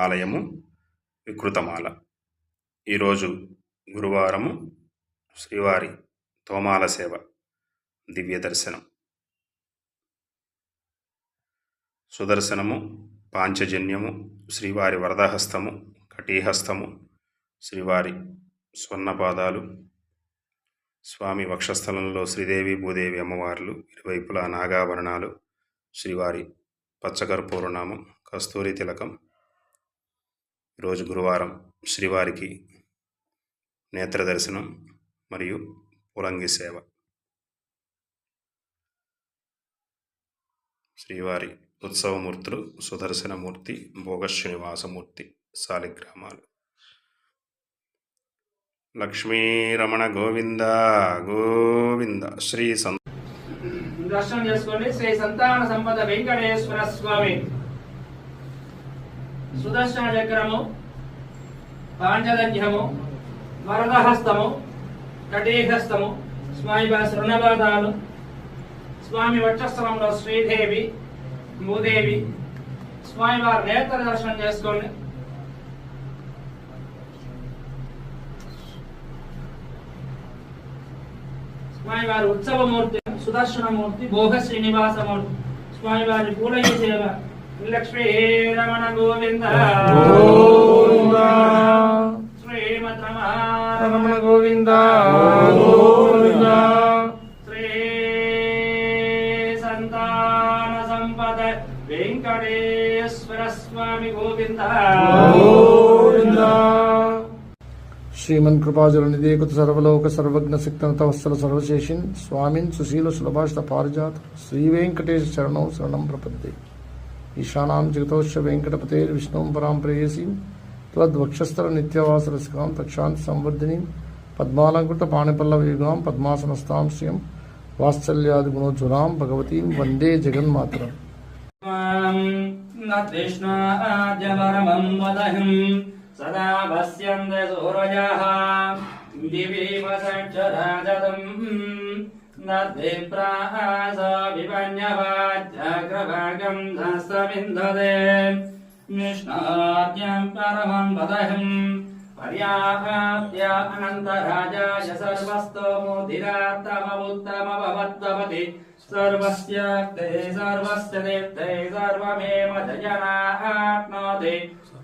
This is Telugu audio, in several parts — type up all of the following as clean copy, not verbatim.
ఆలయము వికృతమాల. ఈరోజు గురువారము శ్రీవారి తోమాల సేవ దివ్య దర్శనం. సుదర్శనము, పాంచజన్యము, శ్రీవారి వరదహస్తము, కటీహస్తము, శ్రీవారి స్వర్ణపాదాలు, స్వామి వక్షస్థలంలో శ్రీదేవి భూదేవి అమ్మవార్లు, ఇరువైపులా నాగాభరణాలు, శ్రీవారి పచ్చకర్పూరనామం, కస్తూరి తిలకం. ఈరోజు గురువారం శ్రీవారికి నేత్ర దర్శనం మరియు పులంగి సేవ. శ్రీవారి ఉత్సవమూర్తులు సుదర్శనమూర్తి, భోగ శ్రీనివాసమూర్తి, శాలిగ్రామాలు. లక్ష్మీరమణ గోవింద గోవింద. దర్శనం చేసుకోండి. శ్రీ సంతాన సంపద వెంకటేశ్వర స్వామి సుదర్శన చక్రము, పాంచజన్యము, వరదహస్తము, కటీహస్తము, స్వామి శృణపాదాలు, స్వామి వక్షస్థలంలో శ్రీదేవి భూదేవి, స్వామి వారి నేత్ర దర్శనం చేసుకోండి. స్వామి వారి ఉత్సవమూర్తి సుదర్శనమూర్తి, భోగ శ్రీనివాసమూర్తి, స్వామి వారి పూలయ్య సేవ. లక్ష్మీ రమణ గోవింద శ్రీమద్ రమణ గోవింద శ్రీ సంతాన సంపద వెంకటేశ్వర స్వామి గోవింద. శ్రీమన్ కృపాజలనిధి కుత సర్వలోక సర్వజ్ఞ శక్తనత వత్సల సర్వశేషిన్ స్వామిన్ సుశీల సులభాషిత పారిజాత శ్రీ వెంకటేశ శరణం శరణం ప్రపద్దే. ఈశానాం జగతోశ్చ వెంకటపతేర్ విష్ణుం పరాం ప్రేయసీం త్వద్వక్షస్థల నిత్యవాసరసికాం తక్షాంతి సంవర్ధినీం పద్మాలంకృత పాణిపల్లవయుగాం పద్మాసనస్తాం శ్రియం వాత్సల్యాది గుణోజ్వలాం భగవతీం వందే జగన్మాతరం. సదా పశ్యంత సూరజః దివీమసక్షరాజతం నద్విప్రాస విపన్యవాజ్యాగ్రభాగం ధస్తమింధతే విష్ణాద్యం పరమం వదహం పర్యాప్య అనంతరాజాయ సర్వస్తోముదిరాత్తమముత్తమభవద్భవతి సర్వస్యాక్తే సర్వస్య తీర్థే సర్వమేవ జయనాప్నోతి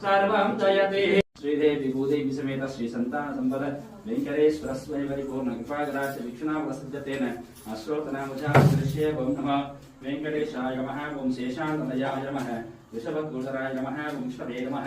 సర్వం జయతి. శ్రీదేవి భూదేవి సమేత శ్రీ సంతాన సంపద వెంకటేశ్వర స్వామి పరిపూర్ణ కృపాగ్రాస వీక్షణావసజ్జతేన అశ్రోతనాముజాదృశ్యే ఓం నమః వెంకటేశాయ నమః. ఓం శేషాంతమయాయ నమః. వృషభద్గుధరాయ నమః. ఓం విష్ణవే నమః.